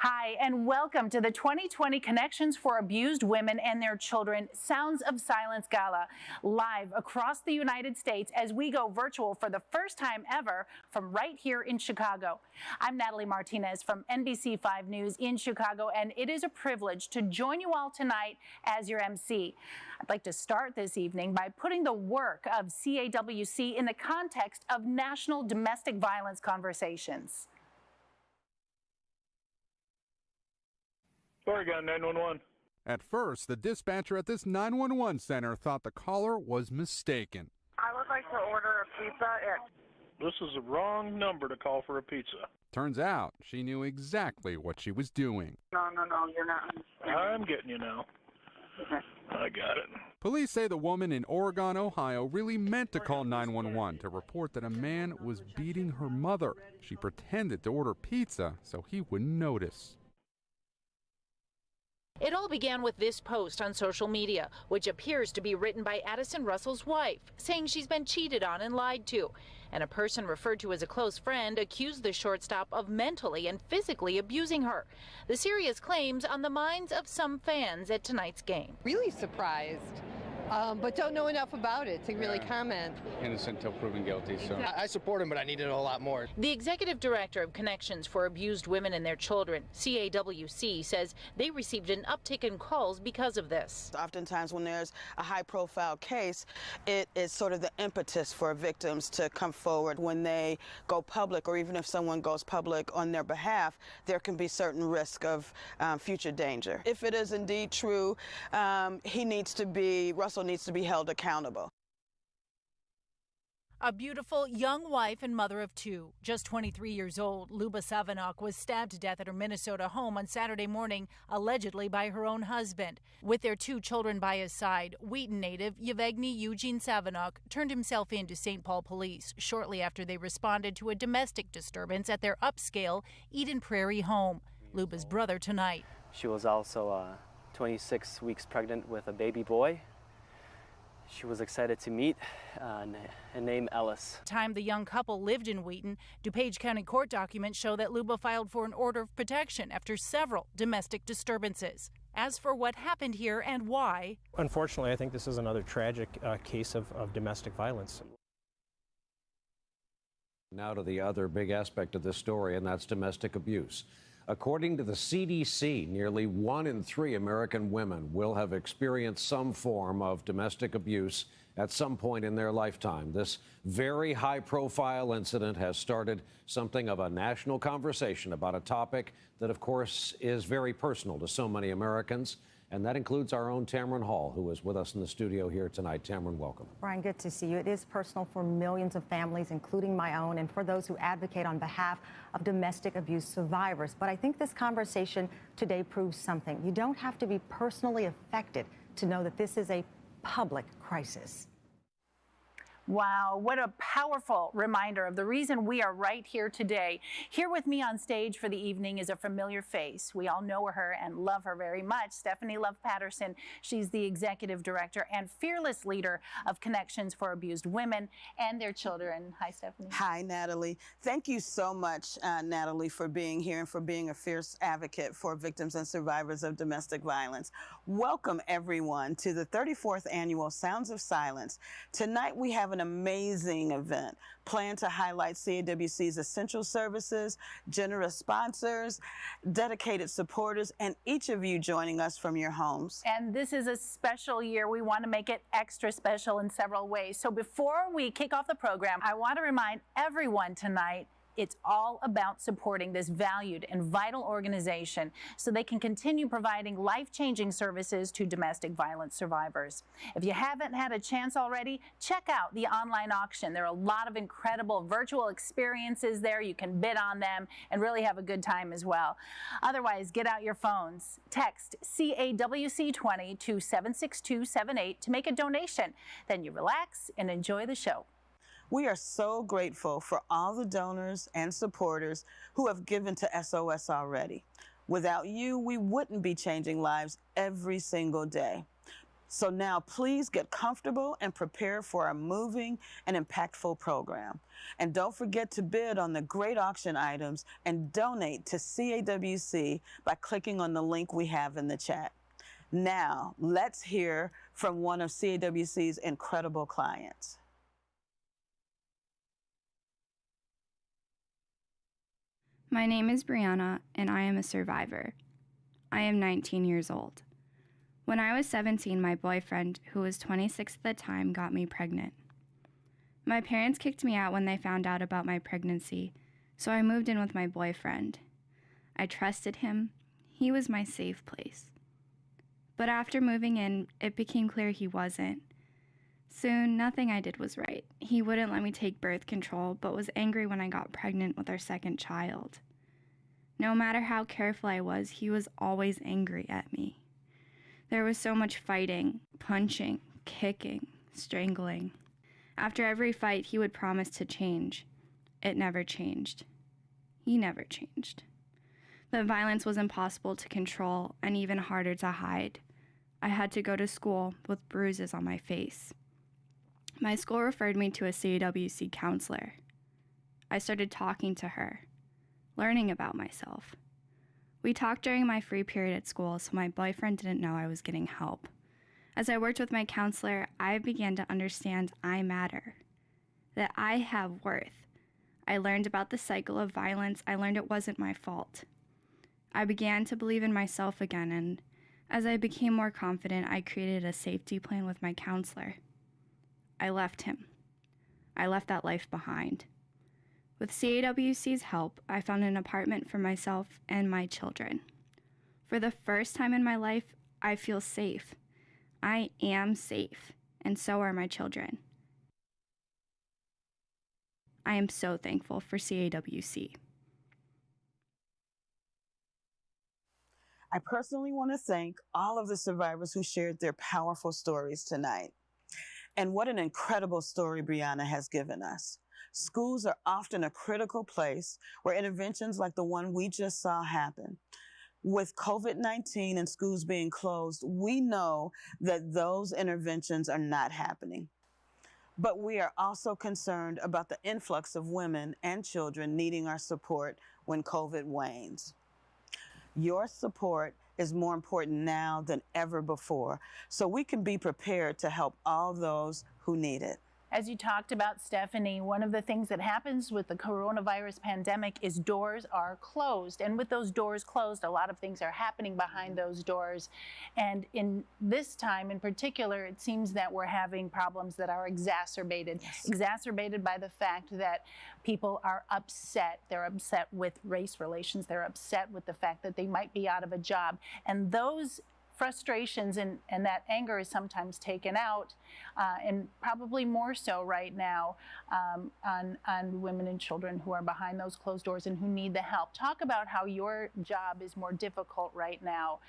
Hi, and welcome to the 2020 Connections for Abused Women and Their Children Sounds of Silence Gala, live across the United States as we go virtual for the first time ever from right here in Chicago. I'm Natalie Martinez from NBC5 News in Chicago, and it is a privilege to join you all tonight as your MC. I'd like to start this evening by putting the work of CAWC in the context of national domestic violence conversations. Oregon 911. At first, the dispatcher at this 911 center thought the caller was mistaken. I would like to order a pizza This is the wrong number to call for a pizza. Turns out she knew exactly what she was doing. No, you're not. I'm getting you now. I got it. Police say the woman in Oregon, Ohio really meant to call 911 to report that a man was beating her mother. She pretended to order pizza so he wouldn't notice. It all began with this post on social media, which appears to be written by Addison Russell's wife, saying she's been cheated on and lied to. And a person referred to as a close friend accused the shortstop of mentally and physically abusing her. The serious claims on the minds of some fans at tonight's game. Really surprised, but don't know enough about it to really comment. Innocent until proven guilty, so I support him, but I need to know a lot more. The executive director of Connections for Abused Women and Their Children, CAWC, says they received an uptick in calls because of this. Oftentimes when there's a high-profile case, it is sort of the impetus for victims to come forward. When they go public, or even if someone goes public on their behalf, there can be certain risk of future danger. If it is indeed true, Russell needs to be held accountable. A beautiful young wife and mother of two. Just 23 years old, Luba Savanok was stabbed to death at her Minnesota home on Saturday morning, allegedly by her own husband. With their two children by his side, Wheaton native Yevgeny Eugene Savanok turned himself in to St. Paul police shortly after they responded to a domestic disturbance at their upscale Eden Prairie home. Luba's brother tonight. She was also 26 weeks pregnant with a baby boy. She was excited to meet and name Ellis. Time the young couple lived in Wheaton, DuPage County court documents show that Luba filed for an order of protection after several domestic disturbances. As for what happened here and why, unfortunately, I think this is another tragic case of domestic violence. Now to the other big aspect of this story, and that's domestic abuse. According to the CDC, nearly 1 in 3 American women will have experienced some form of domestic abuse at some point in their lifetime. This very high-profile incident has started something of a national conversation about a topic that, of course, is very personal to so many Americans. And that includes our own Tamron Hall, who is with us in the studio here tonight. Tamron, welcome. Brian, good to see you. It is personal for millions of families, including my own, and for those who advocate on behalf of domestic abuse survivors. But I think this conversation today proves something. You don't have to be personally affected to know that this is a public crisis. Wow, what a powerful reminder of the reason we are right here today. Here with me on stage for the evening is a familiar face. We all know her and love her very much. Stephanie Love Patterson. She's the executive director and fearless leader of Connections for Abused Women and Their Children. Hi, Stephanie. Hi, Natalie. Thank you so much, Natalie, for being here and for being a fierce advocate for victims and survivors of domestic violence. Welcome, everyone, to the 34th annual Sounds of Silence. Tonight, we have an amazing event planned to highlight CAWC's essential services, generous sponsors, dedicated supporters, and each of you joining us from your homes. And this is a special year. We want to make it extra special in several ways. So before we kick off the program, I want to remind everyone tonight it's all about supporting this valued and vital organization so they can continue providing life-changing services to domestic violence survivors. If you haven't had a chance already, check out the online auction. There are a lot of incredible virtual experiences there. You can bid on them and really have a good time as well. Otherwise, get out your phones. Text CAWC20 to 76278 to make a donation. Then you relax and enjoy the show. We are so grateful for all the donors and supporters who have given to SOS already. Without you, we wouldn't be changing lives every single day. So now please get comfortable and prepare for a moving and impactful program. And don't forget to bid on the great auction items and donate to CAWC by clicking on the link we have in the chat. Now, let's hear from one of CAWC's incredible clients. My name is Brianna, and I am a survivor. I am 19 years old. When I was 17, my boyfriend, who was 26 at the time, got me pregnant. My parents kicked me out when they found out about my pregnancy, so I moved in with my boyfriend. I trusted him. He was my safe place. But after moving in, it became clear he wasn't. Soon, nothing I did was right. He wouldn't let me take birth control, but was angry when I got pregnant with our second child. No matter how careful I was, he was always angry at me. There was so much fighting, punching, kicking, strangling. After every fight, he would promise to change. It never changed. He never changed. The violence was impossible to control and even harder to hide. I had to go to school with bruises on my face. My school referred me to a CAWC counselor. I started talking to her, learning about myself. We talked during my free period at school, so my boyfriend didn't know I was getting help. As I worked with my counselor, I began to understand I matter, that I have worth. I learned about the cycle of violence. I learned it wasn't my fault. I began to believe in myself again, and as I became more confident, I created a safety plan with my counselor. I left him. I left that life behind. With CAWC's help, I found an apartment for myself and my children. For the first time in my life, I feel safe. I am safe, and so are my children. I am so thankful for CAWC. I personally want to thank all of the survivors who shared their powerful stories tonight. And what an incredible story Brianna has given us. Schools are often a critical place where interventions like the one we just saw happen. With COVID-19 and schools being closed, we know that those interventions are not happening. But we are also concerned about the influx of women and children needing our support when COVID wanes. Your support is more important now than ever before, so we can be prepared to help all those who need it. As you talked about, Stephanie, one of the things that happens with the coronavirus pandemic is doors are closed. And with those doors closed, a lot of things are happening behind those doors. And in this time in particular, it seems that we're having problems that are exacerbated. Yes. Exacerbated by the fact that people are upset. They're upset with race relations. They're upset with the fact that they might be out of a job. And those frustrations and that anger is sometimes taken out, and probably more so right now, on women and children who are behind those closed doors and who need the help. Talk about how your job is more difficult right now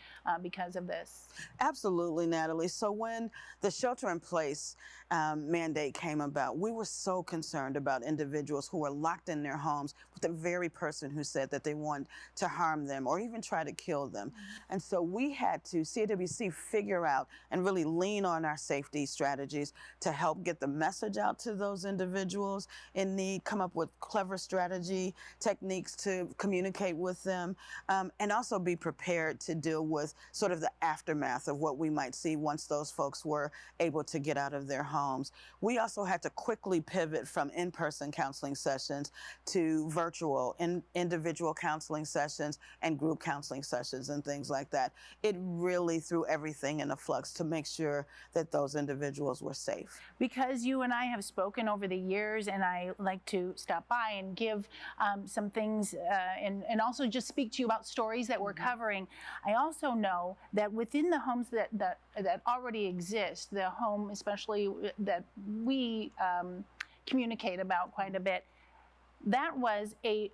because of this. Absolutely, Natalie. So when the shelter-in-place mandate came about, we were so concerned about individuals who were locked in their homes with the very person who said that they wanted to harm them or even try to kill them. And so we had to, CAWC, figure out and really lean on our safety strategies to help get the message out to those individuals in need, come up with clever strategy techniques to communicate with them, and also be prepared to deal with sort of the aftermath of what we might see once those folks were able to get out of their homes. We also had to quickly pivot from in-person counseling sessions to virtual individual counseling sessions and group counseling sessions and things like that. It really threw everything in a flux to make sure that those individuals were safe. Because you and I have spoken over the years, and I like to stop by and give some things and also just speak to you about stories that we're covering. I also know that within the homes that already exist, the home especially that we communicate about quite a bit, that was a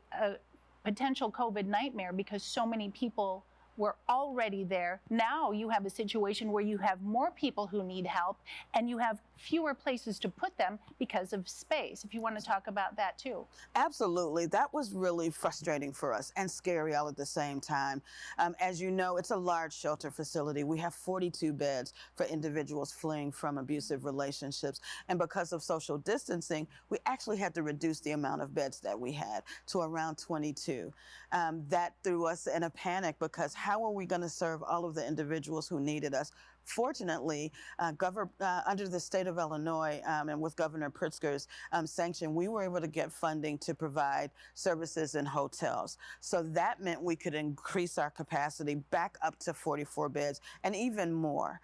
potential COVID nightmare because so many people were already there. Now you have a situation where you have more people who need help and you have fewer places to put them because of space. If you want to talk about that too. Absolutely. That was really frustrating for us and scary all at the same time. As you know, it's a large shelter facility. We have 42 beds for individuals fleeing from abusive relationships. And because of social distancing, we actually had to reduce the amount of beds that we had to around 22. That threw us in a panic because how are we going to serve all of the individuals who needed us? Fortunately, under the state of Illinois and with Governor Pritzker's sanction, we were able to get funding to provide services in hotels. So that meant we could increase our capacity back up to 44 beds and even more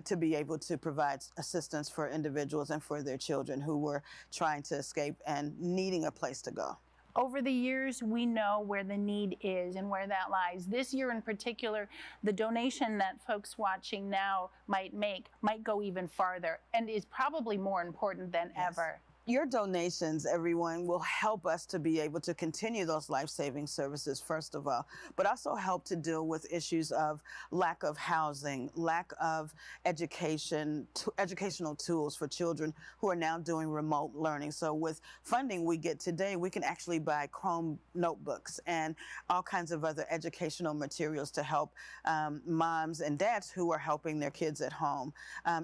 to be able to provide assistance for individuals and for their children who were trying to escape and needing a place to go. Over the years, we know where the need is and where that lies. This year in particular, the donation that folks watching now might make might go even farther and is probably more important than ever. Your donations, everyone, will help us to be able to continue those life-saving services, first of all, but also help to deal with issues of lack of housing, lack of educational tools for children who are now doing remote learning. So with funding we get today, we can actually buy Chrome notebooks and all kinds of other educational materials to help moms and dads who are helping their kids at home.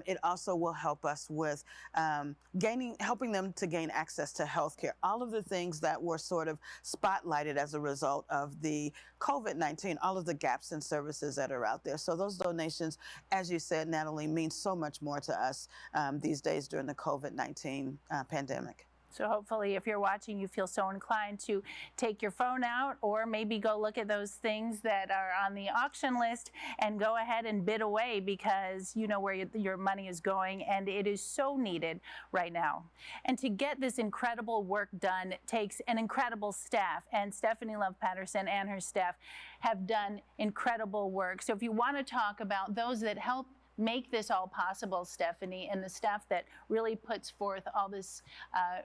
It also will help us with helping them to gain access to health care, all of the things that were sort of spotlighted as a result of the COVID-19, all of the gaps in services that are out there. So those donations, as you said, Natalie, mean so much more to us these days during the COVID-19 pandemic. So hopefully if you're watching, you feel so inclined to take your phone out or maybe go look at those things that are on the auction list and go ahead and bid away because you know where your money is going and it is so needed right now. And to get this incredible work done takes an incredible staff, and Stephanie Love Patterson and her staff have done incredible work. So if you want to talk about those that help make this all possible, Stephanie, and the staff that really puts forth all this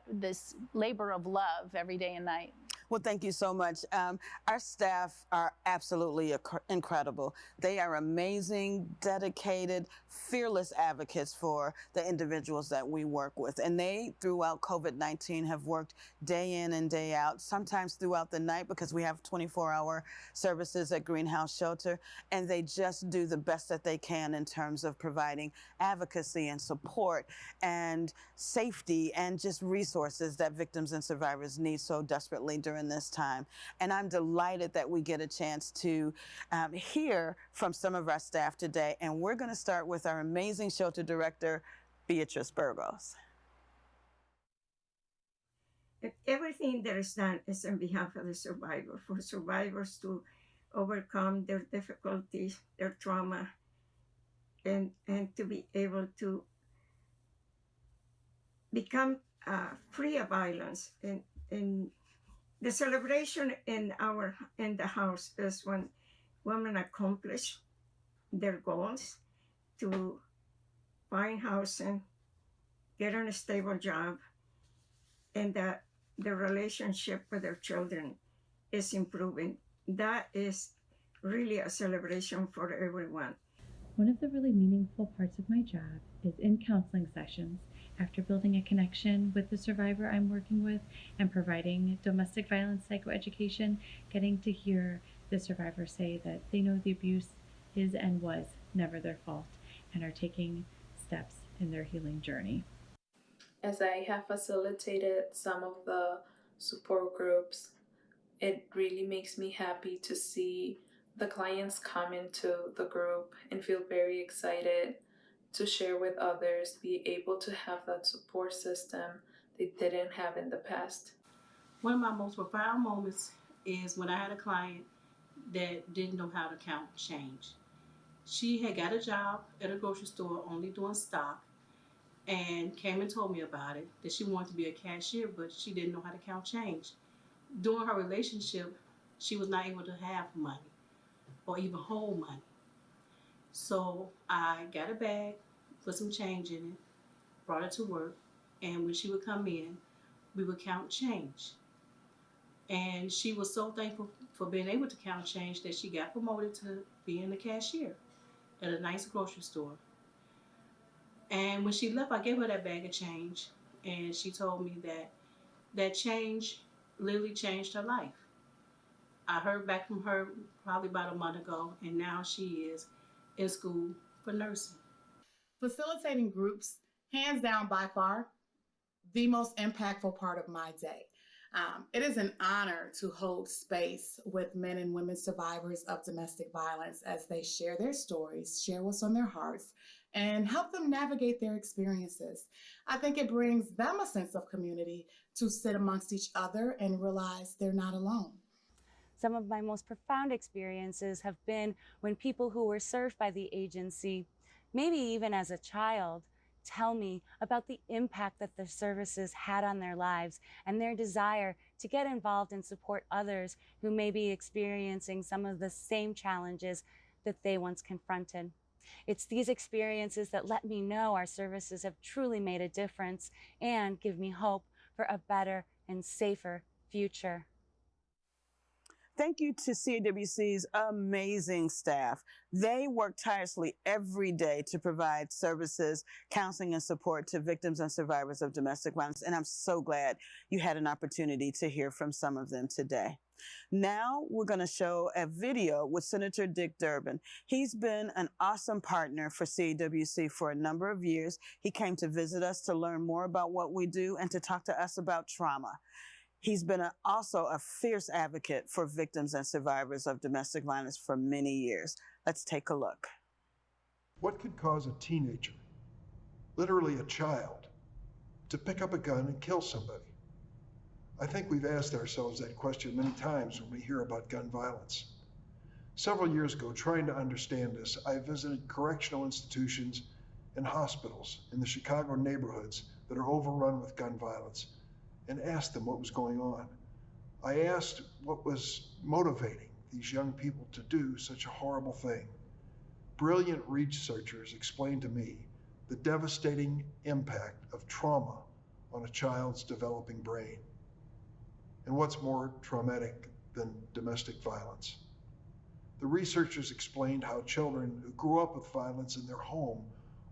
this labor of love every day and night. Well, thank you so much. Our staff are absolutely incredible. They are amazing, dedicated, fearless advocates for the individuals that we work with. And they, throughout COVID-19, have worked day in and day out, sometimes throughout the night because we have 24-hour services at Greenhouse Shelter. And they just do the best that they can in terms of providing advocacy and support and safety and just resources that victims and survivors need so desperately during this time. And I'm delighted that we get a chance to hear from some of our staff today. And we're going to start with our amazing shelter director, Beatrice Burgos. Everything that is done is on behalf of the survivor, for survivors to overcome their difficulties, their trauma, and to be able to become free of violence. And the celebration in the house is when women accomplish their goals to find housing, get on a stable job, and that the relationship with their children is improving. That is really a celebration for everyone. One of the really meaningful parts of my job is in counseling sessions, after building a connection with the survivor I'm working with and providing domestic violence psychoeducation, getting to hear the survivor say that they know the abuse is and was never their fault and are taking steps in their healing journey. As I have facilitated some of the support groups, it really makes me happy to see the clients come into the group and feel very excited to share with others, be able to have that support system they didn't have in the past. One of my most profound moments is when I had a client that didn't know how to count change. She had got a job at a grocery store only doing stock and came and told me about it, that she wanted to be a cashier, but she didn't know how to count change. During her relationship, she was not able to have money or even hold money. So I got a bag, put some change in it, brought it to work, and when she would come in, we would count change. And she was so thankful for being able to count change that she got promoted to being a cashier at a nice grocery store. And when she left, I gave her that bag of change, and she told me that that change literally changed her life. I heard back from her probably about a month ago, and now she is in school for nursing. Facilitating groups, hands down by far, the most impactful part of my day. It is an honor to hold space with men and women survivors of domestic violence as they share their stories, share what's on their hearts, and help them navigate their experiences. I think it brings them a sense of community to sit amongst each other and realize they're not alone. Some of my most profound experiences have been when people who were served by the agency, maybe even as a child, tell me about the impact that the services had on their lives and their desire to get involved and support others who may be experiencing some of the same challenges that they once confronted. It's these experiences that let me know our services have truly made a difference and give me hope for a better and safer future. Thank you to CAWC's amazing staff. They work tirelessly every day to provide services, counseling, and support to victims and survivors of domestic violence. And I'm so glad you had an opportunity to hear from some of them today. Now we're going to show a video with Senator Dick Durbin. He's been an awesome partner for CAWC for a number of years. He came to visit us to learn more about what we do and to talk to us about trauma. He's been also a fierce advocate for victims and survivors of domestic violence for many years. Let's take a look. What could cause a teenager, literally a child, to pick up a gun and kill somebody? I think we've asked ourselves that question many times when we hear about gun violence. Several years ago, trying to understand this, I visited correctional institutions and hospitals in the Chicago neighborhoods that are overrun with gun violence, and asked them what was going on. I asked what was motivating these young people to do such a horrible thing. Brilliant researchers explained to me the devastating impact of trauma on a child's developing brain. And what's more traumatic than domestic violence? The researchers explained how children who grew up with violence in their home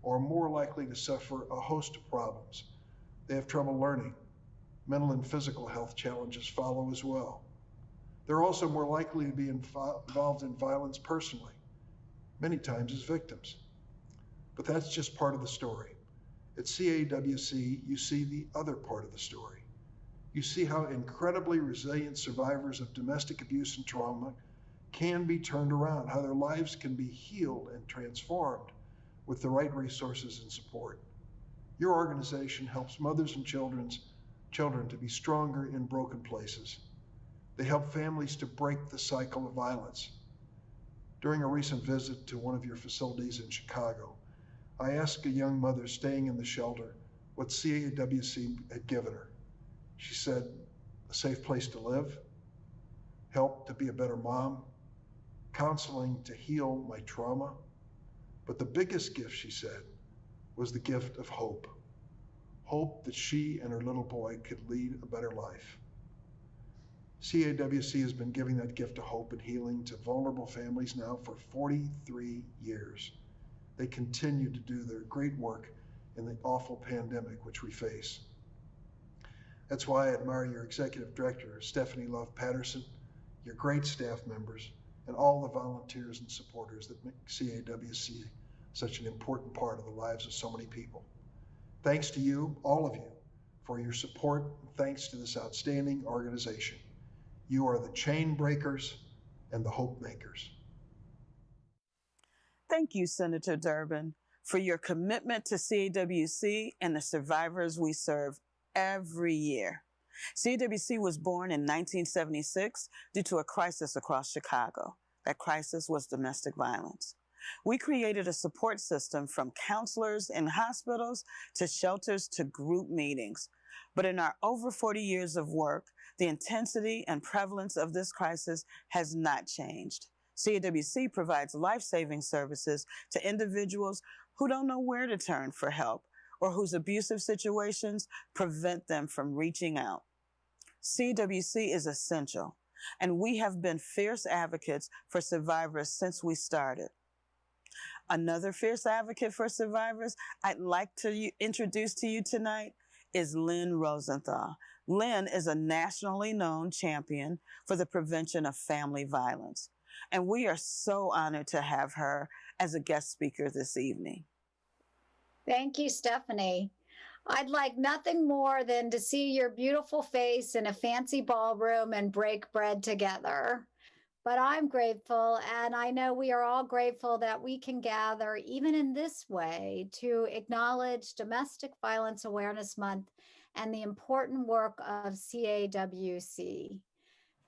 are more likely to suffer a host of problems. They have trouble learning. Mental and physical health challenges follow as well. They're also more likely to be involved in violence personally, many times as victims. But that's just part of the story. At CAWC, you see the other part of the story. You see how incredibly resilient survivors of domestic abuse and trauma can be turned around, how their lives can be healed and transformed with the right resources and support. Your organization helps mothers and children to be stronger in broken places. They help families to break the cycle of violence. During a recent visit to one of your facilities in Chicago, I asked a young mother staying in the shelter what CAWC had given her. She said, a safe place to live, help to be a better mom, counseling to heal my trauma. But the biggest gift, she said, was the gift of hope. Hope that she and her little boy could lead a better life. CAWC has been giving that gift of hope and healing to vulnerable families now for 43 years. They continue to do their great work in the awful pandemic which we face. That's why I admire your executive director, Stephanie Love Patterson, your great staff members, and all the volunteers and supporters that make CAWC such an important part of the lives of so many people. Thanks to you, all of you, for your support, and thanks to this outstanding organization. You are the chain breakers and the hope makers. Thank you, Senator Durbin, for your commitment to CAWC and the survivors we serve every year. CAWC was born in 1976 due to a crisis across Chicago. That crisis was domestic violence. We created a support system from counselors in hospitals to shelters to group meetings. But in our over 40 years of work, the intensity and prevalence of this crisis has not changed. CAWC provides life-saving services to individuals who don't know where to turn for help or whose abusive situations prevent them from reaching out. CAWC is essential and we have been fierce advocates for survivors since we started. Another fierce advocate for survivors I'd like to introduce to you tonight is Lynn Rosenthal. Lynn is a nationally known champion for the prevention of family violence, and we are so honored to have her as a guest speaker this evening. Thank you, Stephanie. I'd like nothing more than to see your beautiful face in a fancy ballroom and break bread together. But I'm grateful, and I know we are all grateful that we can gather, even in this way, to acknowledge Domestic Violence Awareness Month and the important work of CAWC.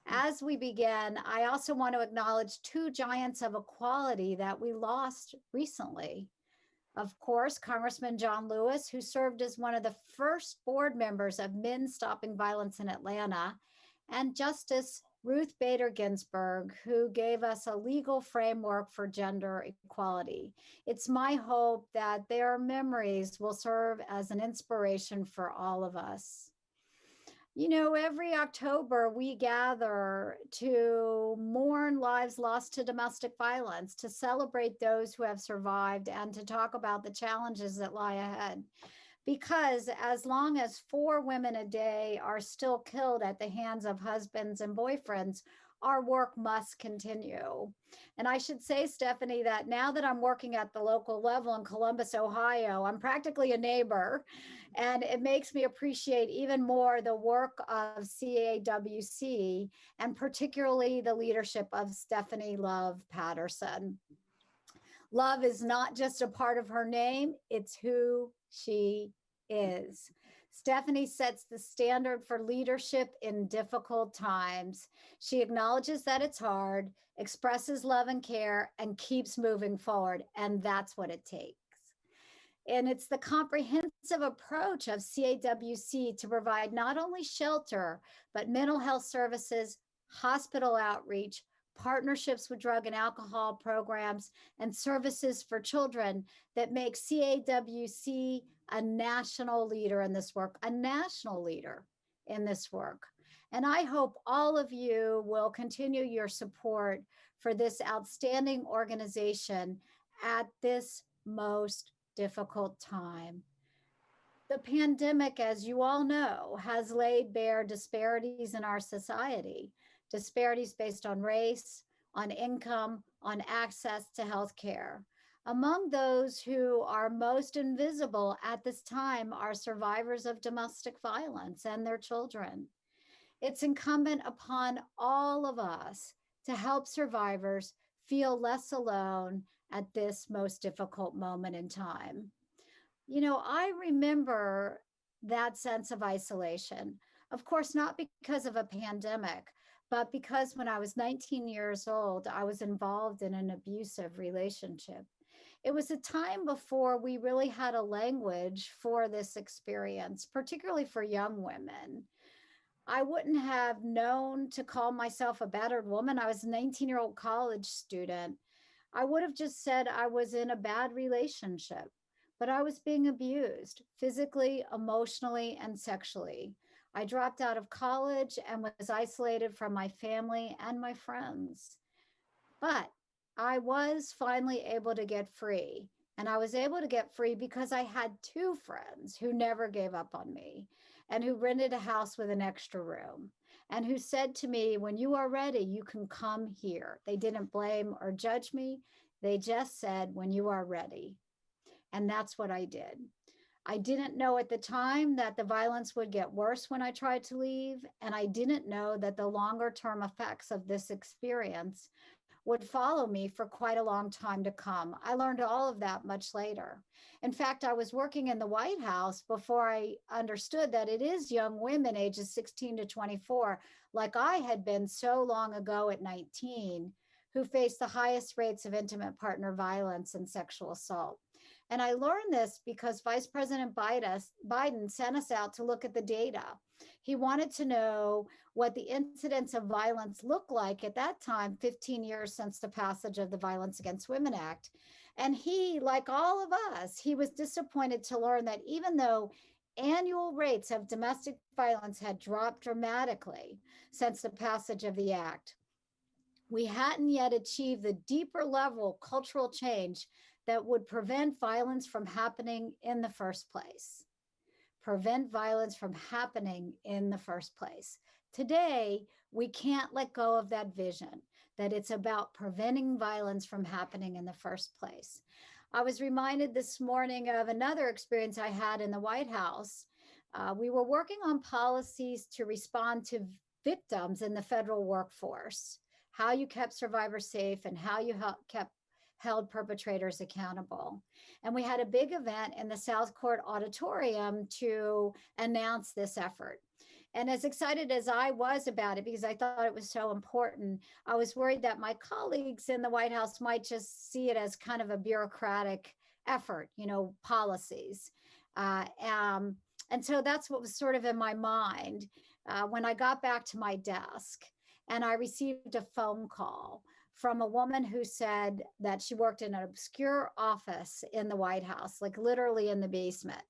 As we begin, I also want to acknowledge two giants of equality that we lost recently. Of course, Congressman John Lewis, who served as one of the first board members of Men Stopping Violence in Atlanta, and Justice Ruth Bader Ginsburg, who gave us a legal framework for gender equality. It's my hope that their memories will serve as an inspiration for all of us. You know, every October we gather to mourn lives lost to domestic violence, to celebrate those who have survived, and to talk about the challenges that lie ahead. Because as long as 4 women a day are still killed at the hands of husbands and boyfriends, our work must continue. And I should say, Stephanie, that now that I'm working at the local level in Columbus, Ohio, I'm practically a neighbor, and it makes me appreciate even more the work of CAWC, and particularly the leadership of Stephanie Love Patterson. Love is not just a part of her name, it's who she is. Stephanie sets the standard for leadership in difficult times. She acknowledges that it's hard, expresses love and care, and keeps moving forward, and that's what it takes. And it's the comprehensive approach of CAWC to provide not only shelter, but mental health services, hospital outreach, partnerships with drug and alcohol programs, and services for children that make CAWC a national leader in this work, a national leader in this work. And I hope all of you will continue your support for this outstanding organization at this most difficult time. The pandemic, as you all know, has laid bare disparities in our society. Disparities based on race, on income, on access to health care. Among those who are most invisible at this time are survivors of domestic violence and their children. It's incumbent upon all of us to help survivors feel less alone at this most difficult moment in time. You know, I remember that sense of isolation, of course, not because of a pandemic, but because when I was 19 years old, I was involved in an abusive relationship. It was a time before we really had a language for this experience, particularly for young women. I wouldn't have known to call myself a battered woman. I was a 19-year-old college student. I would have just said I was in a bad relationship, but I was being abused physically, emotionally, and sexually. I dropped out of college and was isolated from my family and my friends. But I was finally able to get free. And I was able to get free because I had 2 friends who never gave up on me and who rented a house with an extra room and who said to me, when you are ready, you can come here. They didn't blame or judge me. They just said, when you are ready. And that's what I did. I didn't know at the time that the violence would get worse when I tried to leave, and I didn't know that the longer term effects of this experience would follow me for quite a long time to come. I learned all of that much later. In fact, I was working in the White House before I understood that it is young women ages 16 to 24, like I had been so long ago at 19, who face the highest rates of intimate partner violence and sexual assault. And I learned this because Vice President Biden sent us out to look at the data. He wanted to know what the incidence of violence looked like at that time, 15 years since the passage of the Violence Against Women Act. And he, like all of us, he was disappointed to learn that even though annual rates of domestic violence had dropped dramatically since the passage of the act, we hadn't yet achieved the deeper level cultural change that would prevent violence from happening in the first place. Prevent violence from happening in the first place. Today, we can't let go of that vision, that it's about preventing violence from happening in the first place. I was reminded this morning of another experience I had in the White House. We were working on policies to respond to victims in the federal workforce, how you kept survivors safe and how you held perpetrators accountable. And we had a big event in the South Court Auditorium to announce this effort. And as excited as I was about it, because I thought it was so important, I was worried that my colleagues in the White House might just see it as kind of a bureaucratic effort, policies. And so that's what was sort of in my mind when I got back to my desk and I received a phone call from a woman who said that she worked in an obscure office in the White House, like literally in the basement.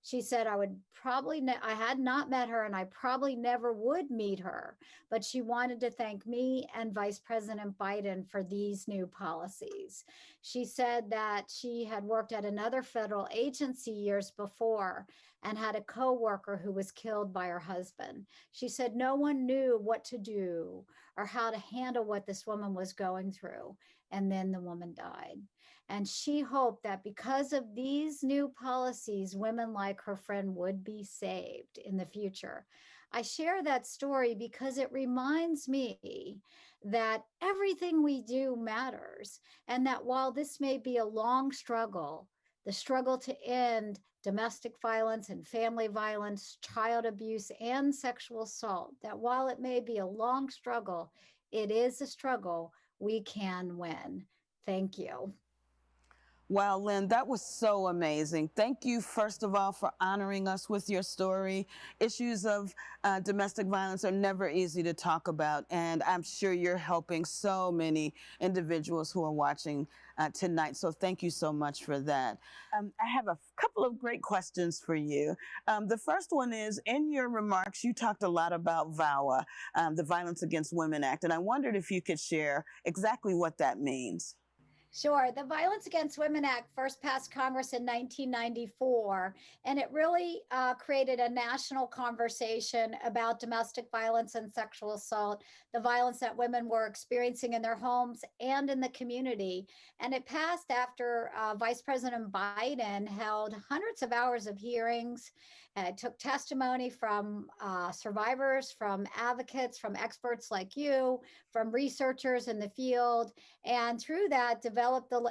She said, I had not met her and I probably never would meet her, but she wanted to thank me and Vice President Biden for these new policies. She said that she had worked at another federal agency years before and had a coworker who was killed by her husband. She said no one knew what to do or how to handle what this woman was going through. And then the woman died. And she hoped that because of these new policies, women like her friend would be saved in the future. I share that story because it reminds me that everything we do matters, and that while this may be a long struggle, the struggle to end domestic violence and family violence, child abuse, and sexual assault, that while it may be a long struggle, it is a struggle we can win. Thank you. Wow, Lynn, that was so amazing. Thank you, first of all, for honoring us with your story. Issues of domestic violence are never easy to talk about, and I'm sure you're helping so many individuals who are watching tonight. So thank you so much for that. I have a couple of great questions for you. The first one is, in your remarks, you talked a lot about VAWA, the Violence Against Women Act, and I wondered if you could share exactly what that means. Sure. The Violence Against Women Act first passed Congress in 1994, and it really created a national conversation about domestic violence and sexual assault, the violence that women were experiencing in their homes and in the community. And it passed after Vice President Biden held hundreds of hours of hearings. Took testimony from survivors, from advocates, from experts like you, from researchers in the field. And through that,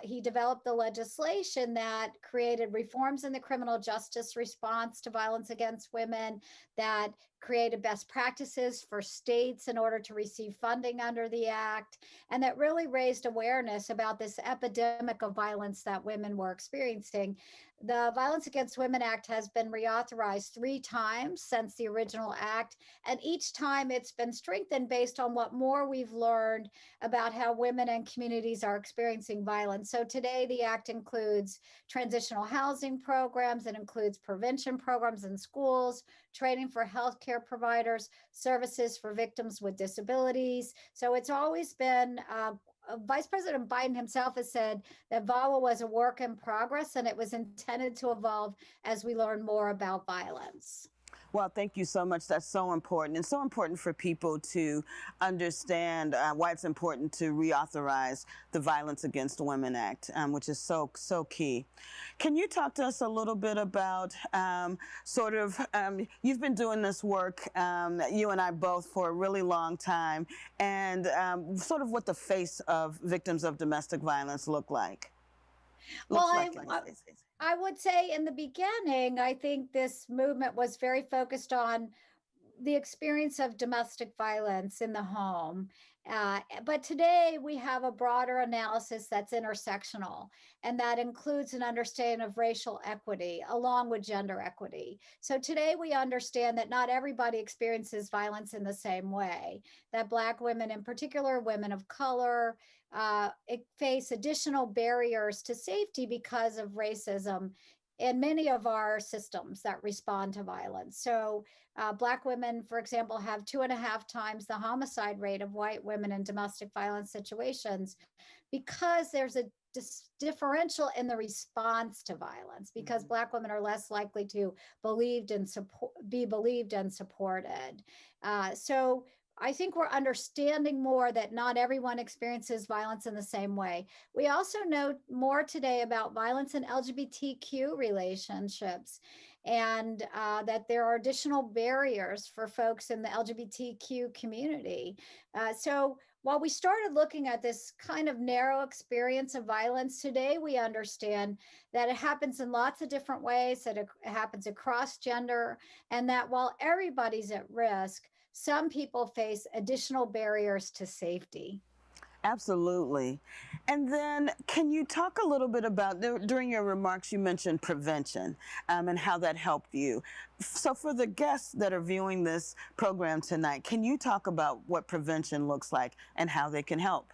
he developed the legislation that created reforms in the criminal justice response to violence against women, that created best practices for states in order to receive funding under the act, and that really raised awareness about this epidemic of violence that women were experiencing. The Violence Against Women Act has been reauthorized 3 times since the original act, and each time it's been strengthened based on what more we've learned about how women and communities are experiencing violence. So today the act includes transitional housing programs, it includes prevention programs in schools, training for healthcare providers, services for victims with disabilities. So it's always been Vice President Biden himself has said that VAWA was a work in progress and it was intended to evolve as we learn more about violence. Well, thank you so much. That's so important, and so important for people to understand why it's important to reauthorize the Violence Against Women Act, which is so key. Can you talk to us a little bit about you've been doing this work, you and I both, for a really long time, and sort of what the face of victims of domestic violence look like? I would say in the beginning, I think this movement was very focused on the experience of domestic violence in the home. But today we have a broader analysis that's intersectional, and that includes an understanding of racial equity along with gender equity. So today we understand that not everybody experiences violence in the same way, that Black women, in particular women of color, face additional barriers to safety because of racism in many of our systems that respond to violence. So Black women, for example, have 2.5 times the homicide rate of white women in domestic violence situations because there's a differential in the response to violence, because Black women are less likely to be believed and supported. So I think we're understanding more that not everyone experiences violence in the same way. We also know more today about violence in LGBTQ relationships, and that there are additional barriers for folks in the LGBTQ community. So while we started looking at this kind of narrow experience of violence, today we understand that it happens in lots of different ways, that it happens across gender, and that while everybody's at risk, some people face additional barriers to safety. Absolutely. And then can you talk a little bit about, during your remarks, you mentioned prevention and how that helped you. So for the guests that are viewing this program tonight, can you talk about what prevention looks like and how they can help?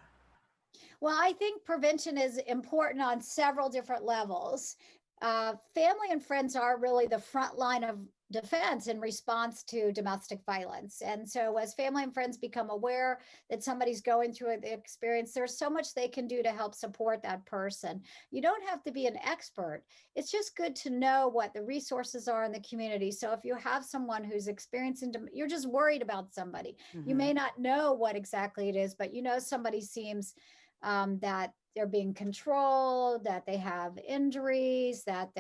Well, I think prevention is important on several different levels. Family and friends are really the front line of defense in response to domestic violence. And so as family and friends become aware that somebody's going through an experience, there's so much they can do to help support that person. You don't have to be an expert. It's just good to know what the resources are in the community. So if you have someone who's experiencing, you're just worried about somebody. You may not know what exactly it is, but you know somebody seems that they're being controlled, that they have injuries, that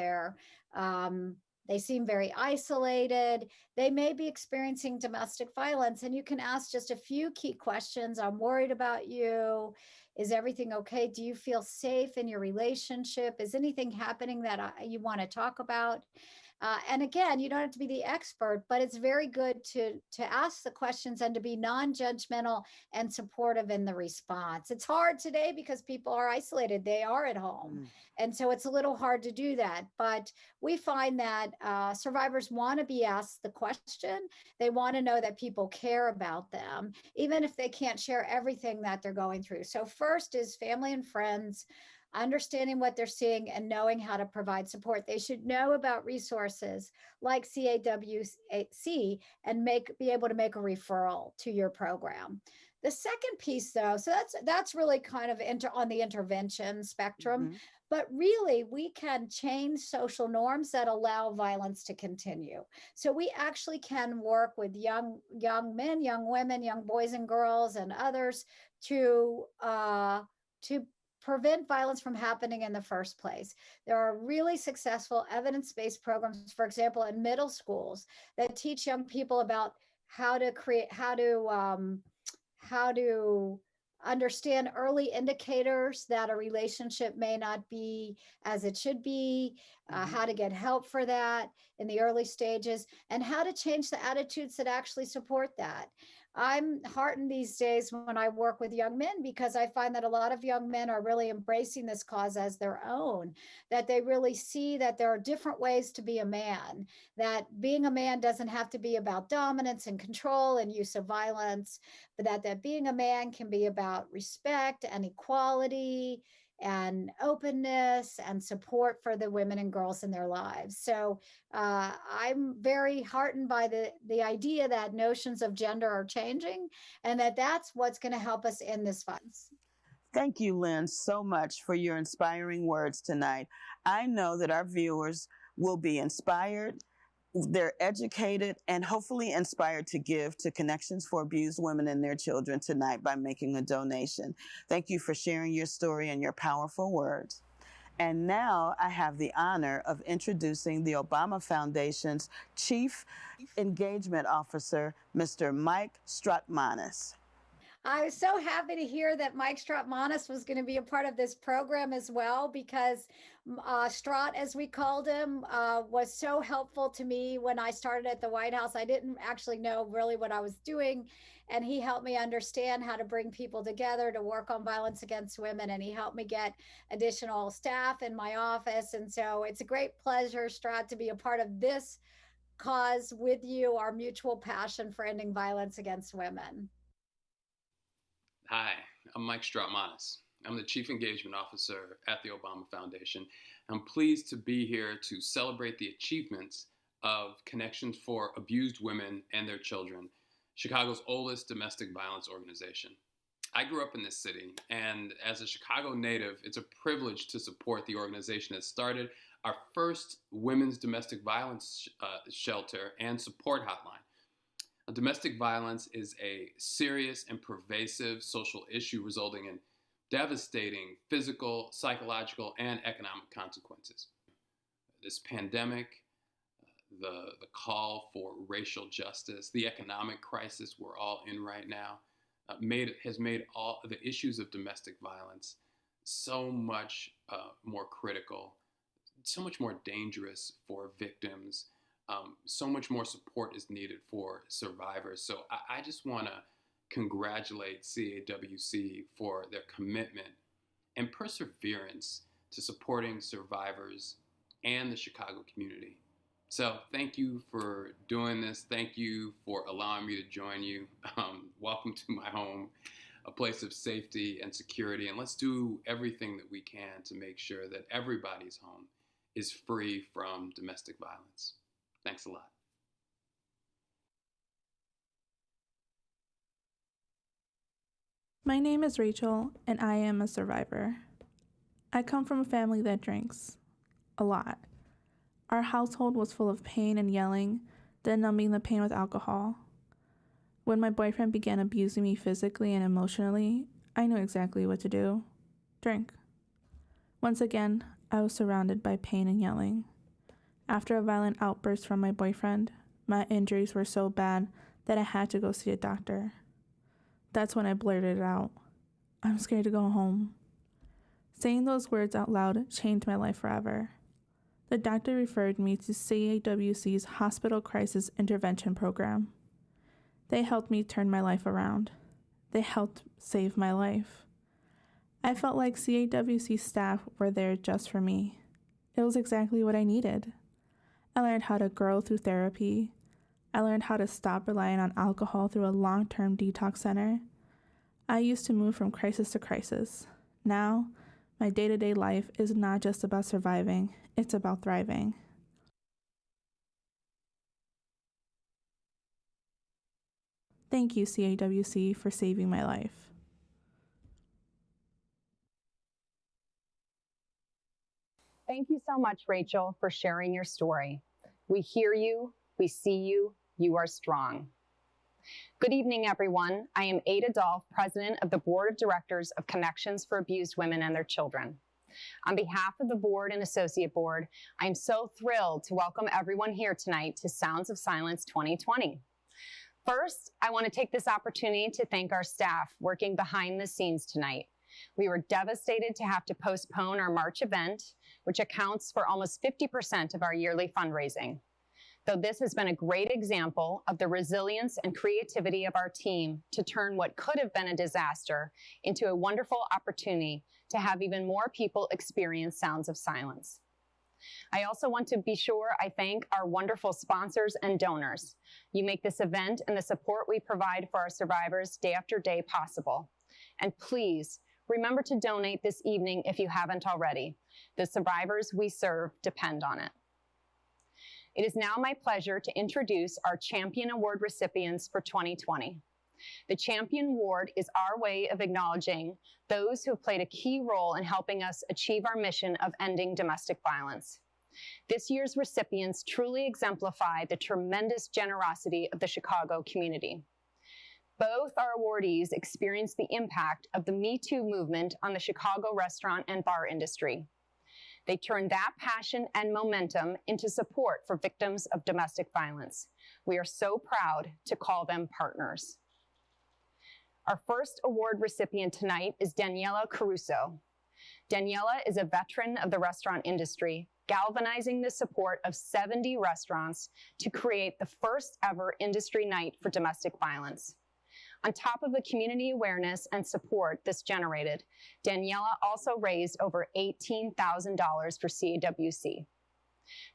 they seem very isolated. They may be experiencing domestic violence, and you can ask just a few key questions. I'm worried about you. Is everything okay? Do you feel safe in your relationship? Is anything happening that you want to talk about? And again, you don't have to be the expert, but it's very good to ask the questions and to be non-judgmental and supportive in the response. It's hard today because people are isolated. They are at home. And so it's a little hard to do that. But we find that survivors want to be asked the question. They want to know that people care about them, even if they can't share everything that they're going through. So first is family and friends, understanding what they're seeing and knowing how to provide support. They should know about resources like CAWC and be able to make a referral to your program. The second piece, though, so that's really kind of on the intervention spectrum, but really we can change social norms that allow violence to continue. So we actually can work with young men, young women, young boys and girls and others to prevent violence from happening in the first place. There are really successful evidence-based programs, for example, in middle schools that teach young people about how to understand early indicators that a relationship may not be as it should be, how to get help for that in the early stages, and how to change the attitudes that actually support that. I'm heartened these days when I work with young men because I find that a lot of young men are really embracing this cause as their own, that they really see that there are different ways to be a man, that being a man doesn't have to be about dominance and control and use of violence, but that being a man can be about respect and equality and openness and support for the women and girls in their lives. So I'm very heartened by the idea that notions of gender are changing and that's what's going to help us in this fight. Thank you, Lynn, so much for your inspiring words tonight. I know that our viewers will be inspired, they're educated, and hopefully inspired to give to Connections for Abused Women and Their Children tonight by making a donation. Thank you for sharing your story and your powerful words. And now I have the honor of introducing the Obama Foundation's Chief Engagement Officer, Mr. Mike Strautmanis. I was so happy to hear that Mike Strautmanis was going to be a part of this program as well, because Straut, as we called him, was so helpful to me when I started at the White House. I didn't actually know really what I was doing, and he helped me understand how to bring people together to work on violence against women, and he helped me get additional staff in my office. And so it's a great pleasure, Straut, to be a part of this cause with you, our mutual passion for ending violence against women. Hi, I'm Mike Strautmanis. I'm the Chief Engagement Officer at the Obama Foundation. I'm pleased to be here to celebrate the achievements of Connections for Abused Women and Their Children, Chicago's oldest domestic violence organization. I grew up in this city, and as a Chicago native, it's a privilege to support the organization that started our first women's domestic violence shelter and support hotline. Domestic violence is a serious and pervasive social issue resulting in devastating physical, psychological, and economic consequences. This pandemic, the call for racial justice, the economic crisis we're all in right now, has made all the issues of domestic violence so much more critical, so much more dangerous for victims. So much more support is needed for survivors. So I just want to congratulate CAWC for their commitment and perseverance to supporting survivors and the Chicago community. So thank you for doing this. Thank you for allowing me to join you. Welcome to my home, a place of safety and security. And let's do everything that we can to make sure that everybody's home is free from domestic violence. Thanks a lot. My name is Rachel, and I am a survivor. I come from a family that drinks a lot. Our household was full of pain and yelling, then numbing the pain with alcohol. When my boyfriend began abusing me physically and emotionally, I knew exactly what to do. Drink. Once again, I was surrounded by pain and yelling. After a violent outburst from my boyfriend, my injuries were so bad that I had to go see a doctor. That's when I blurted it out. I'm scared to go home. Saying those words out loud changed my life forever. The doctor referred me to CAWC's Hospital Crisis Intervention Program. They helped me turn my life around. They helped save my life. I felt like CAWC staff were there just for me. It was exactly what I needed. I learned how to grow through therapy. I learned how to stop relying on alcohol through a long-term detox center. I used to move from crisis to crisis. Now, my day-to-day life is not just about surviving, it's about thriving. Thank you, CAWC, for saving my life. Thank you so much, Rachel, for sharing your story. We hear you, we see you, you are strong. Good evening, everyone. I am Ada Dolph, President of the Board of Directors of Connections for Abused Women and Their Children. On behalf of the Board and Associate Board, I am so thrilled to welcome everyone here tonight to Sounds of Silence 2020. First, I want to take this opportunity to thank our staff working behind the scenes tonight. We were devastated to have to postpone our March event, which accounts for almost 50% of our yearly fundraising. Though this has been a great example of the resilience and creativity of our team to turn what could have been a disaster into a wonderful opportunity to have even more people experience Sounds of Silence. I also want to be sure I thank our wonderful sponsors and donors. You make this event and the support we provide for our survivors day after day possible. And please, remember to donate this evening if you haven't already. The survivors we serve depend on it. It is now my pleasure to introduce our Champion Award recipients for 2020. The Champion Award is our way of acknowledging those who have played a key role in helping us achieve our mission of ending domestic violence. This year's recipients truly exemplify the tremendous generosity of the Chicago community. Both our awardees experienced the impact of the Me Too movement on the Chicago restaurant and bar industry. They turned that passion and momentum into support for victims of domestic violence. We are so proud to call them partners. Our first award recipient tonight is Daniela Caruso. Daniela is a veteran of the restaurant industry, galvanizing the support of 70 restaurants to create the first ever industry night for domestic violence. On top of the community awareness and support this generated, Daniela also raised over $18,000 for CAWC.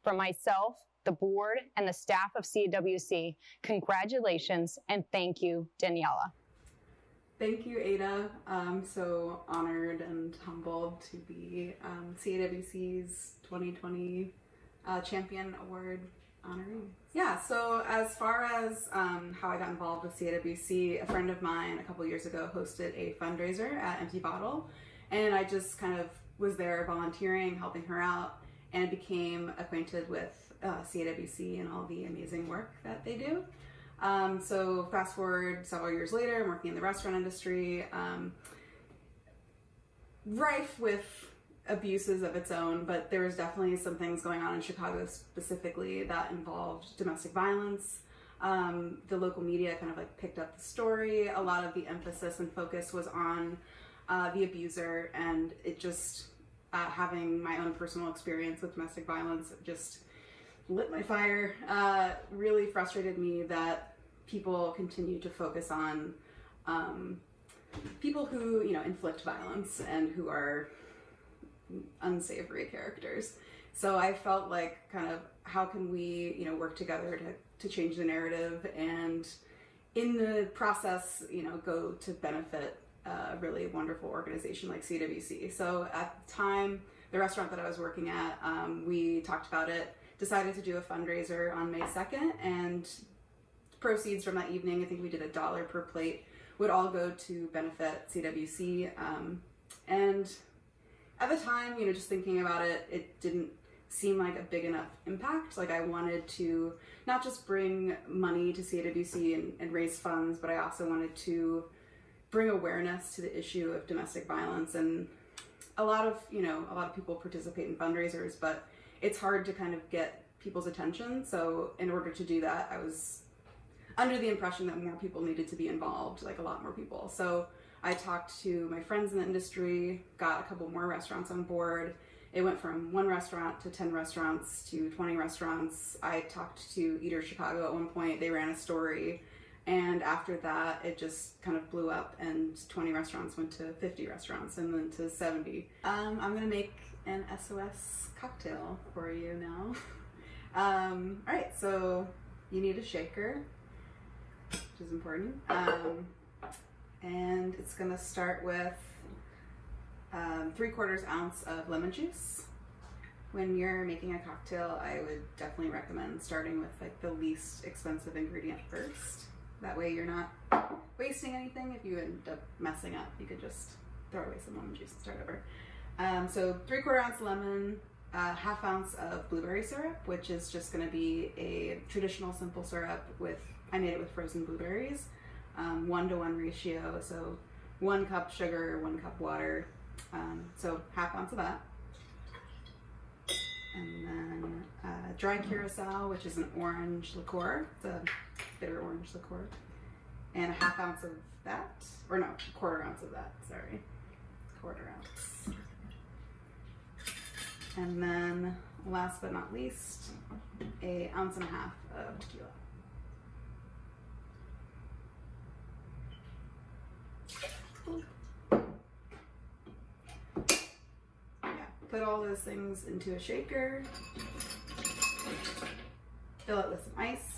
From myself, the board, and the staff of CAWC, congratulations and thank you, Daniela. Thank you, Ada. I'm so honored and humbled to be CAWC's 2020 Champion Award honoree. Yeah, so as far as how I got involved with CAWC, a friend of mine a couple years ago hosted a fundraiser at Empty Bottle, and I just kind of was there volunteering, helping her out, and became acquainted with CAWC and all the amazing work that they do. So fast forward several years later, I'm working in the restaurant industry, rife with abuses of its own, but there was definitely some things going on in Chicago specifically that involved domestic violence. The local media kind of like picked up the story. A lot of the emphasis and focus was on the abuser, and it just, having my own personal experience with domestic violence just lit my fire. Really frustrated me that people continue to focus on people who, you know, inflict violence and who are unsavory characters. So I felt like kind of how can we, you know, work together to change the narrative, and in the process, you know, go to benefit a really wonderful organization like CAWC. So at the time, the restaurant that I was working at, we talked about it, decided to do a fundraiser on May 2nd, and proceeds from that evening, I think we did $1 per plate, would all go to benefit CAWC. And at the time, you know, just thinking about it, it didn't seem like a big enough impact. Like I wanted to not just bring money to CAWC and raise funds, but I also wanted to bring awareness to the issue of domestic violence. And a lot of people participate in fundraisers, but it's hard to kind of get people's attention. So in order to do that, I was under the impression that more people needed to be involved, like a lot more people. So I talked to my friends in the industry, got a couple more restaurants on board. It went from 1 restaurant to 10 restaurants to 20 restaurants. I talked to Eater Chicago at one point. They ran a story. And after that, it just kind of blew up, and 20 restaurants went to 50 restaurants, and then to 70. I'm gonna make an SOS cocktail for you now. All right, so you need a shaker, which is important. And it's gonna start with 3/4 ounce of lemon juice. When you're making a cocktail, I would definitely recommend starting with like the least expensive ingredient first. That way you're not wasting anything. If you end up messing up, you could just throw away some lemon juice and start over. So 3/4 ounce lemon, 1/2 ounce of blueberry syrup, which is just gonna be a traditional simple syrup I made it with frozen blueberries. 1-to-1 ratio, so 1 cup sugar, 1 cup water. So 1/2 ounce of that. And then dry curacao, which is an orange liqueur. It's a bitter orange liqueur. And 1/2 ounce of that, or no, 1/4 ounce of that, sorry. 1/4 ounce. And then last but not least, 1.5 ounces of tequila. Put all those things into a shaker, fill it with some ice,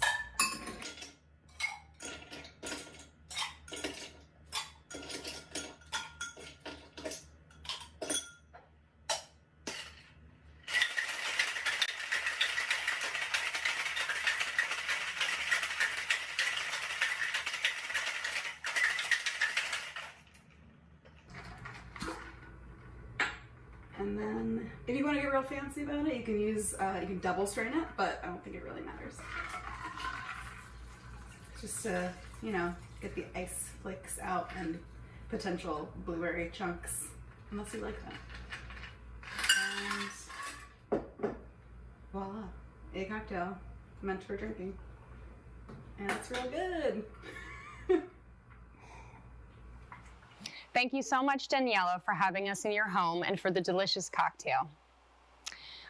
and then if you want to get real fancy about it, you can use, you can double strain it, but I don't think it really matters. Just to, you know, get the ice flakes out and potential blueberry chunks, unless you like that. And voila, a cocktail meant for drinking. And it's real good. Thank you so much, Daniela, for having us in your home and for the delicious cocktail.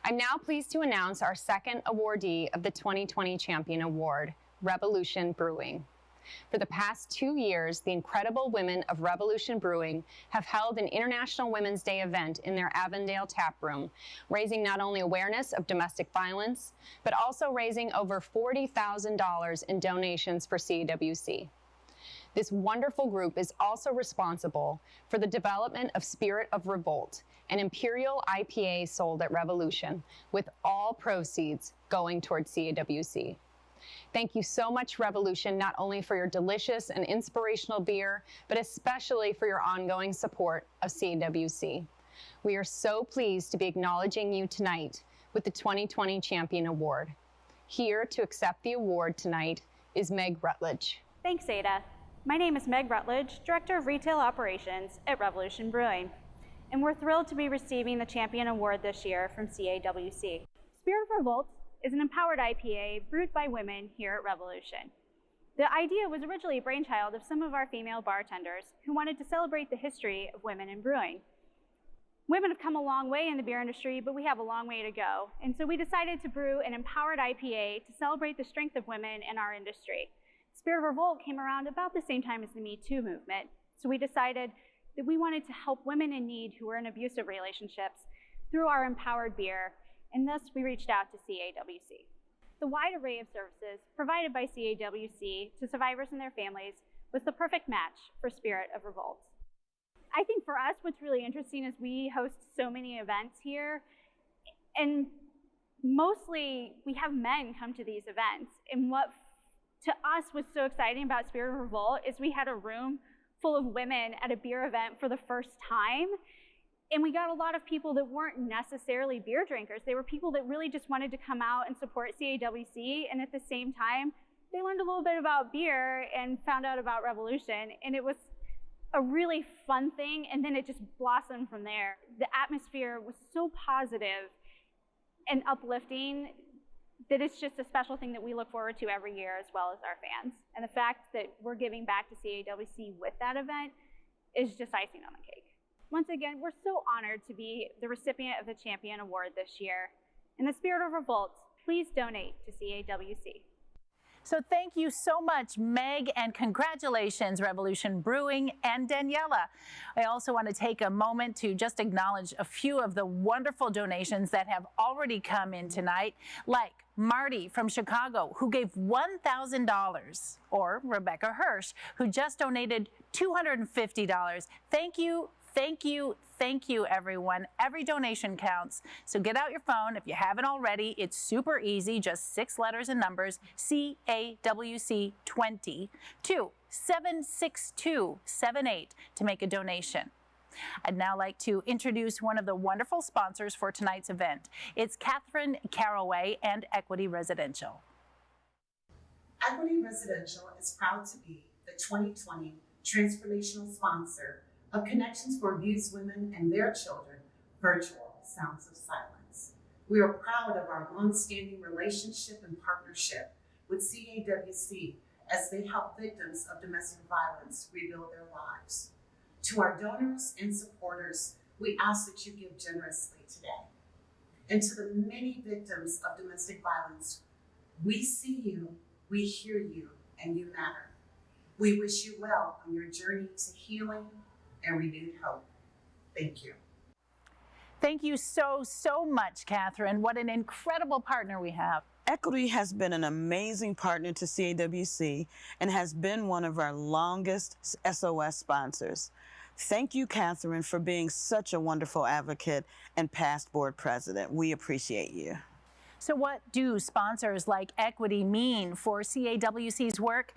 I'm now pleased to announce our second awardee of the 2020 Champion Award, Revolution Brewing. For the past 2 years, the incredible women of Revolution Brewing have held an International Women's Day event in their Avondale tap room, raising not only awareness of domestic violence, but also raising over $40,000 in donations for CAWC. This wonderful group is also responsible for the development of Spirit of Revolt, an imperial IPA sold at Revolution, with all proceeds going towards CAWC. Thank you so much, Revolution, not only for your delicious and inspirational beer, but especially for your ongoing support of CAWC. We are so pleased to be acknowledging you tonight with the 2020 Champion Award. Here to accept the award tonight is Meg Rutledge. Thanks, Ada. My name is Meg Rutledge, Director of Retail Operations at Revolution Brewing, and we're thrilled to be receiving the Champion Award this year from CAWC. Spirit of Revolt is an empowered IPA brewed by women here at Revolution. The idea was originally a brainchild of some of our female bartenders who wanted to celebrate the history of women in brewing. Women have come a long way in the beer industry, but we have a long way to go. And so we decided to brew an empowered IPA to celebrate the strength of women in our industry. Spirit of Revolt came around about the same time as the Me Too movement. So we decided that we wanted to help women in need who were in abusive relationships through our empowered beer, and thus we reached out to CAWC. The wide array of services provided by CAWC to survivors and their families was the perfect match for Spirit of Revolt. I think for us, what's really interesting is we host so many events here, and mostly we have men come to these events. And what to us was so exciting about Spirit of Revolt is we had a room full of women at a beer event for the first time. And we got a lot of people that weren't necessarily beer drinkers. They were people that really just wanted to come out and support CAWC, and at the same time, they learned a little bit about beer and found out about Revolution, and it was a really fun thing, and then it just blossomed from there. The atmosphere was so positive and uplifting that it's just a special thing that we look forward to every year, as well as our fans. And the fact that we're giving back to CAWC with that event is just icing on the cake. Once again, we're so honored to be the recipient of the Champion Award this year. In the spirit of revolt, please donate to CAWC. So thank you so much, Meg, and congratulations, Revolution Brewing and Daniela. I also want to take a moment to just acknowledge a few of the wonderful donations that have already come in tonight, like Marty from Chicago, who gave $1,000, or Rebecca Hirsch, who just donated $250. Thank you. Thank you, thank you, everyone. Every donation counts. So get out your phone if you haven't already. It's super easy, just 6 letters and numbers, CAWC 20 to 76278 to make a donation. I'd now like to introduce one of the wonderful sponsors for tonight's event. It's Catherine Caraway and Equity Residential. Equity Residential is proud to be the 2020 transformational sponsor of Connections for Abused Women and Their Children virtual Sounds of Silence. We are proud of our long-standing relationship and partnership with CAWC as they help victims of domestic violence rebuild their lives. To our donors and supporters, we ask that you give generously today. And to the many victims of domestic violence, we see you, we hear you, and you matter. We wish you well on your journey to healing and renewed hope. Thank you. Thank you so, so much, Catherine. What an incredible partner we have. Equity has been an amazing partner to CAWC and has been one of our longest SOS sponsors. Thank you, Catherine, for being such a wonderful advocate and past board president. We appreciate you. So what do sponsors like Equity mean for CAWC's work?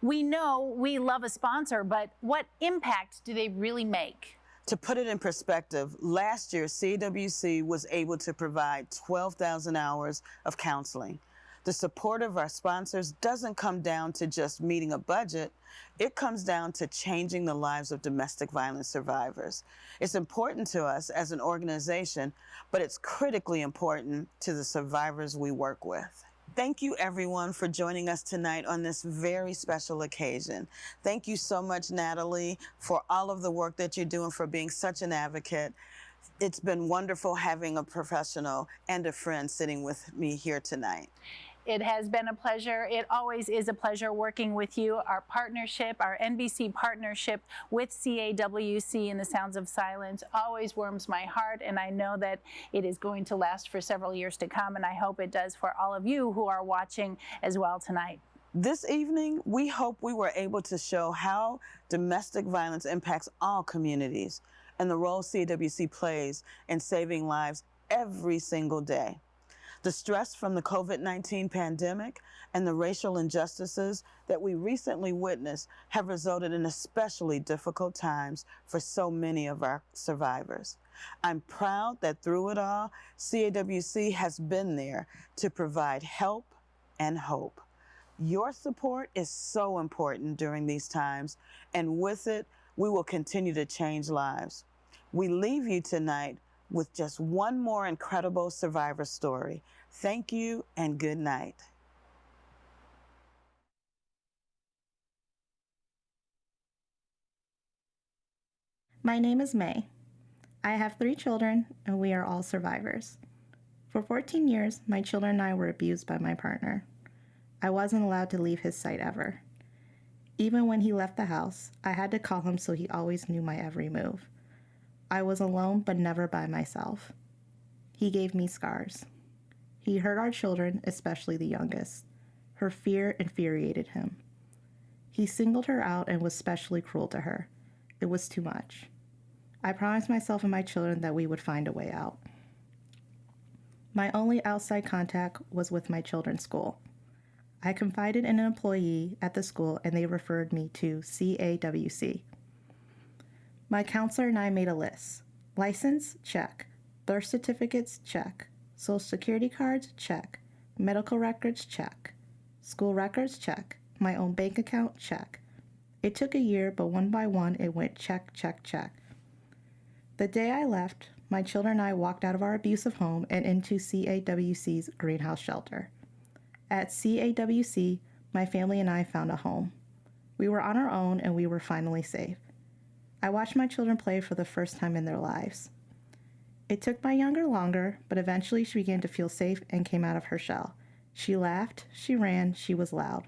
We know we love a sponsor, but what impact do they really make? To put it in perspective, last year CAWC was able to provide 12,000 hours of counseling. The support of our sponsors doesn't come down to just meeting a budget. It comes down to changing the lives of domestic violence survivors. It's important to us as an organization, but it's critically important to the survivors we work with. Thank you, everyone, for joining us tonight on this very special occasion. Thank you so much, Natalie, for all of the work that you're doing, for being such an advocate. It's been wonderful having a professional and a friend sitting with me here tonight. It has been a pleasure. It always is a pleasure working with you. Our partnership, our NBC partnership with CAWC and the Sounds of Silence always warms my heart, and I know that it is going to last for several years to come, and I hope it does for all of you who are watching as well tonight. This evening, we hope we were able to show how domestic violence impacts all communities and the role CAWC plays in saving lives every single day. The stress from the COVID-19 pandemic and the racial injustices that we recently witnessed have resulted in especially difficult times for so many of our survivors. I'm proud that through it all, CAWC has been there to provide help and hope. Your support is so important during these times, and with it, we will continue to change lives. We leave you tonight with just one more incredible survivor story. Thank you and good night. My name is May. I have 3 children, and we are all survivors. For 14 years, my children and I were abused by my partner. I wasn't allowed to leave his sight ever. Even when he left the house, I had to call him so he always knew my every move. I was alone, but never by myself. He gave me scars. He hurt our children, especially the youngest. Her fear infuriated him. He singled her out and was especially cruel to her. It was too much. I promised myself and my children that we would find a way out. My only outside contact was with my children's school. I confided in an employee at the school and they referred me to CAWC. My counselor and I made a list. License? Check. Birth certificates? Check. Social security cards? Check. Medical records? Check. School records? Check. My own bank account? Check. It took a year, but one by one it went check, check, check. The day I left, my children and I walked out of our abusive home and into CAWC's greenhouse shelter. At CAWC, my family and I found a home. We were on our own and we were finally safe. I watched my children play for the first time in their lives. It took my younger longer, but eventually she began to feel safe and came out of her shell. She laughed, she ran, she was loud.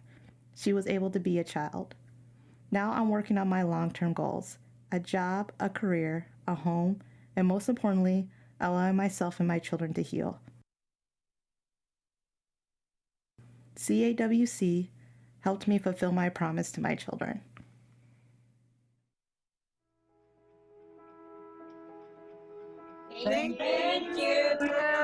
She was able to be a child. Now I'm working on my long-term goals: a job, a career, a home, and most importantly, allowing myself and my children to heal. CAWC helped me fulfill my promise to my children. Thank you.